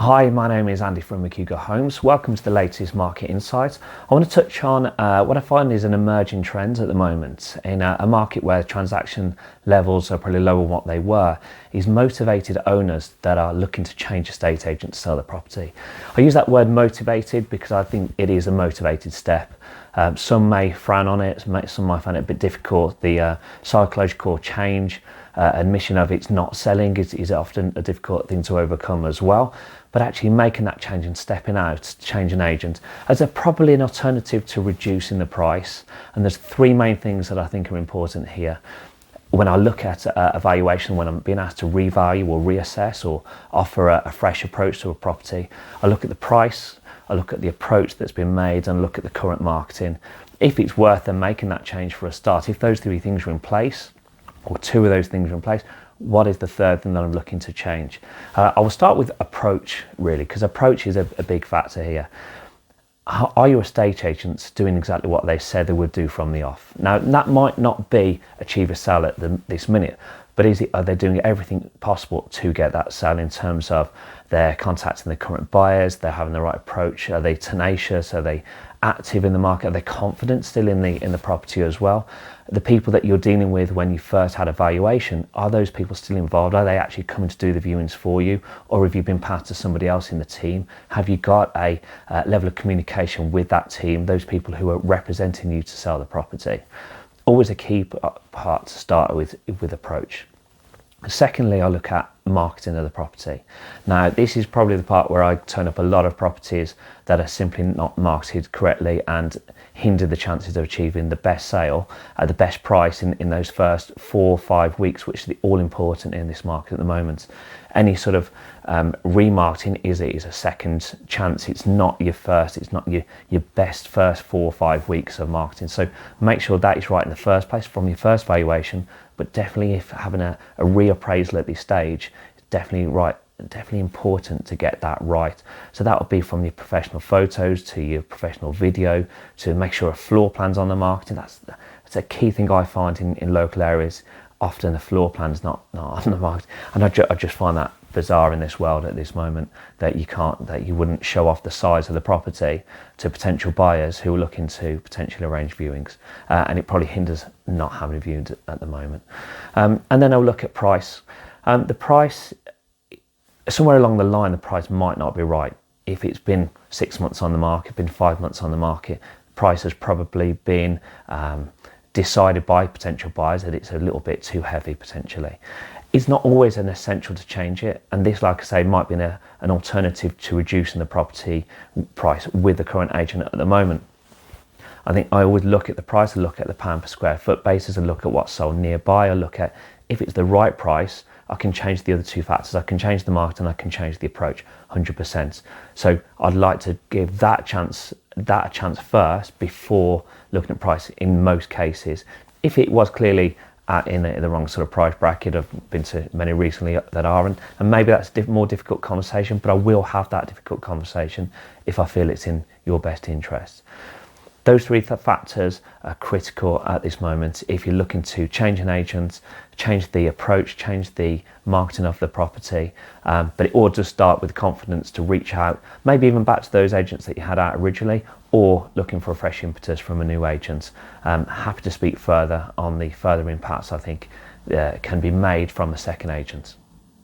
Hi, my name is Andy from McHugh Homes. Welcome to the latest market insights. I want to touch on what I find is an emerging trend at the moment in a market where transaction levels are probably lower than what they were, is motivated owners that are looking to change estate agent to sell their property. I use that word motivated because I think it is a motivated step. Some may frown on it, some might find it a bit difficult. The psychological change, admission of it's not selling is often a difficult thing to overcome as well. But actually making that change and stepping out to change an agent as probably an alternative to reducing the price. And there's three main things that I think are important here. When I look at a valuation, when I'm being asked to revalue or reassess or offer a fresh approach to a property, I look at the price, I look at the approach that's been made, and look at the current marketing. If it's worth them making that change for a start, if those three things are in place, or two of those things are in place, what is the third thing that I'm looking to change? I will start with approach, really, because approach is a big factor here. Are your estate agents doing exactly what they said they would do from the off? Now, that might not be achieve a sale at this minute, but are they doing everything possible to get that sale in terms of they're contacting the current buyers, they're having the right approach, are they tenacious, are they active in the market, are they confident still in the property as well? The people that you're dealing with when you first had a valuation, are those people still involved? Are they actually coming to do the viewings for you, or have you been passed to somebody else in the team? Have you got a level of communication with that team, those people who are representing you to sell the property? Always a key part to start with approach. Secondly, I look at marketing of the property. Now, this is probably the part where I turn up a lot of properties that are simply not marketed correctly and hinder the chances of achieving the best sale at the best price in those first 4 or 5 weeks, which is all important in this market at the moment. Any sort of remarketing is a second chance. It's not your first, it's not your best first 4 or 5 weeks of marketing. So make sure that is right in the first place from your first valuation, but definitely if having a reappraisal at this stage, it's definitely important to get that right. So that will be from your professional photos to your professional video to make sure a floor plan's on the market. That's a key thing I find in local areas. Often the floor plan's not on the market, and I just find that bizarre in this world at this moment that you wouldn't show off the size of the property to potential buyers who are looking to potentially arrange viewings, and it probably hinders not having viewings at the moment. And then I'll look at price. The price, somewhere along the line, the price might not be right. If it's been 6 months on the market, been 5 months on the market, price has probably been decided by potential buyers that it's a little bit too heavy potentially. It's not always an essential to change it, and this, like I say, might be an alternative to reducing the property price with the current agent at the moment. I think I always look at the price, I look at the pound per square foot basis, I look at what's sold nearby, I look at if it's the right price, I can change the other two factors. I can change the market and I can change the approach 100%. So I'd like to give that a chance first before looking at price in most cases. If it was clearly in the wrong sort of price bracket, I've been to many recently that are, and maybe that's a more difficult conversation, but I will have that difficult conversation if I feel it's in your best interest. Those three factors are critical at this moment if you're looking to change an agent, change the approach, change the marketing of the property, but it ought to start with confidence to reach out, maybe even back to those agents that you had out originally, or looking for a fresh impetus from a new agent. Happy to speak further on the further impacts I think can be made from a second agent.